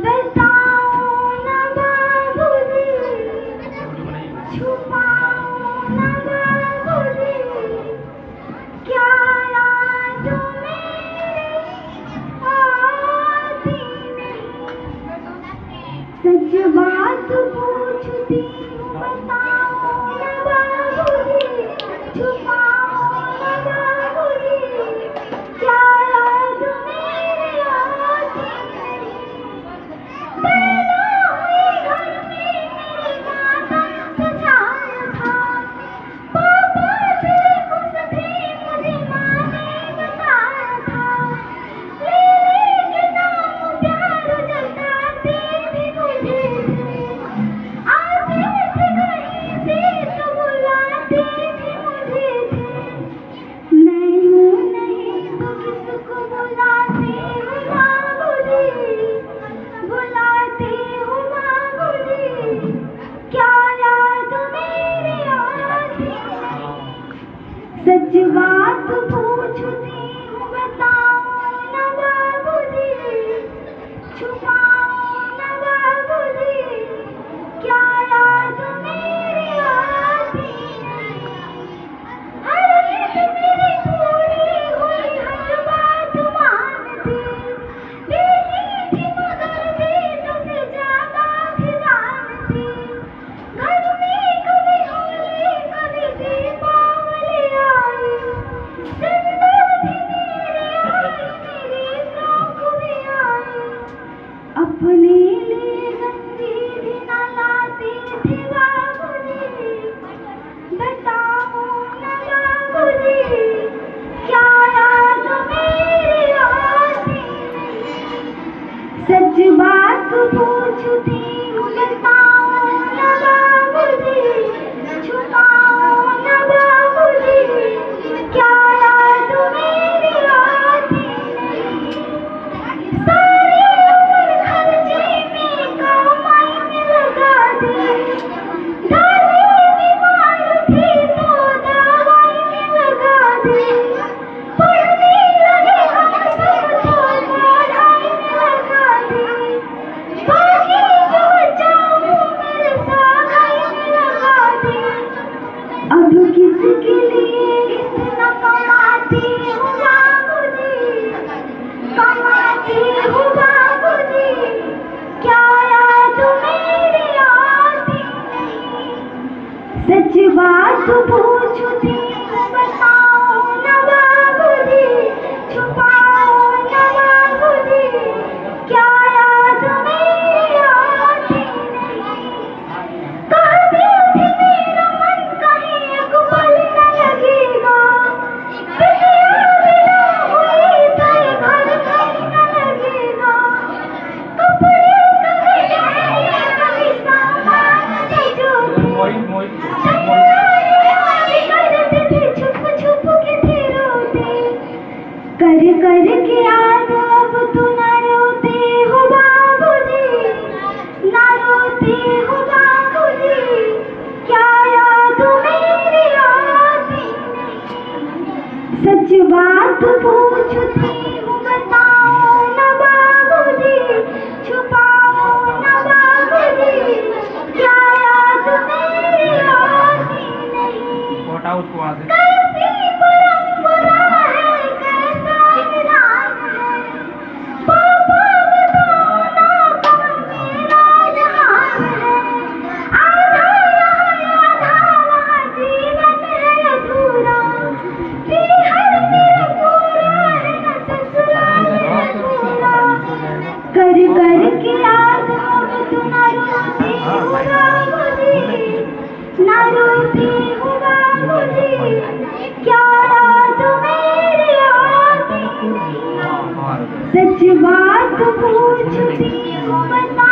बताओ ना बाबूजी, छुपाओ ना बाबूजी, क्या याद मेरी आती नहीं। सच बात पूछती हूँ, बताओ ना बाबूजी, छुपाओ ना बाबूजी, क्या याद मेरी आती नहीं। पैदा हुई घर में मेरी माता से छाया था, पापा तेरे खुश थे मुझे माँ ने बताया था। लीले के नाम प्यार जताते भी मुझे थे, आते थे कहीं से तो बुलाते भी मुझे थे। मैं हूँ नहीं तो किसको बुलाते हो बाबूजी, बुलाते हो बाबूजी, क्या याद मेरी आती नहीं। सच बात पूछती हूँ, बताओ ना बाबूजी, छुपाओ ना बाबूजी, क्या याद मेरी आती नहीं। हर एक मेरी पूरी हुई हर बात मानती, बेटी थी मगर बेटों से ज्यादा थी जानती। घर में कभी होली कभी दीपावली आई, चंदा भी मेरे आई, मेरी फ्रॉक भी आई। अपने लिए गंजी भी न लाती थी बाबूजी, बताओ ना बाबूजी, क्या याद मेरी आती नहीं। सच बात पूछती हूँ, बताओ ना बाबूजी, छुपाओ ना बाबूजी, क्या याद मेरी आती नहीं। सारी उम्र खर्चे में कमाई में लगा दी, दादी बीमार थी तो दवाई में लगा दी। पढ़ने लगे हम सब तो पढ़ाई में लगा दी, बाकी जो बचा वो मेरे सगाई में लगा दी। अब किसके लिए इतना कमाती हूँ बाबूजी, कमाती हूँ बाबूजी, क्या याद मेरी आती नहीं। सच बात पूछती हूँ, बताओ ना बाबूजी, छुपाओ ना बाबूजी, क्या याद मेरी आती नहीं। कहती थी मेरा मन कहीं एक पल न लगेगा, बिटिया बिना हुई तेरे घर कहीं न लगेगा। कपड़े कभी नए कभी सामान से जो थे, करते थे छुप छुप के थे रोते। कर कर के याद अब तो न रोते हो बाबूजी, न रोते हो बाबूजी, क्या याद मेरी आती नहीं। सच बात पूछती हूँ, बताओ ना बाबूजी, छुपाओ ना बाबूजी, क्या याद मेरी आती नहीं। कैसी परंपरा है, कैसा विधान है, पापा बताओ ना कौन मेरा जहान है। आधा यहाँ आधा वहाँ जीवन है अधूरा, हर मेरा पूरा है न ससुराल है अधूरा। कर कर के याद अब तो न रोती हूँ बाबूजी, न रोती हूँ बाबूजी, क्या याद मेरी आती नहीं। सच बात पूछती हूँ, बता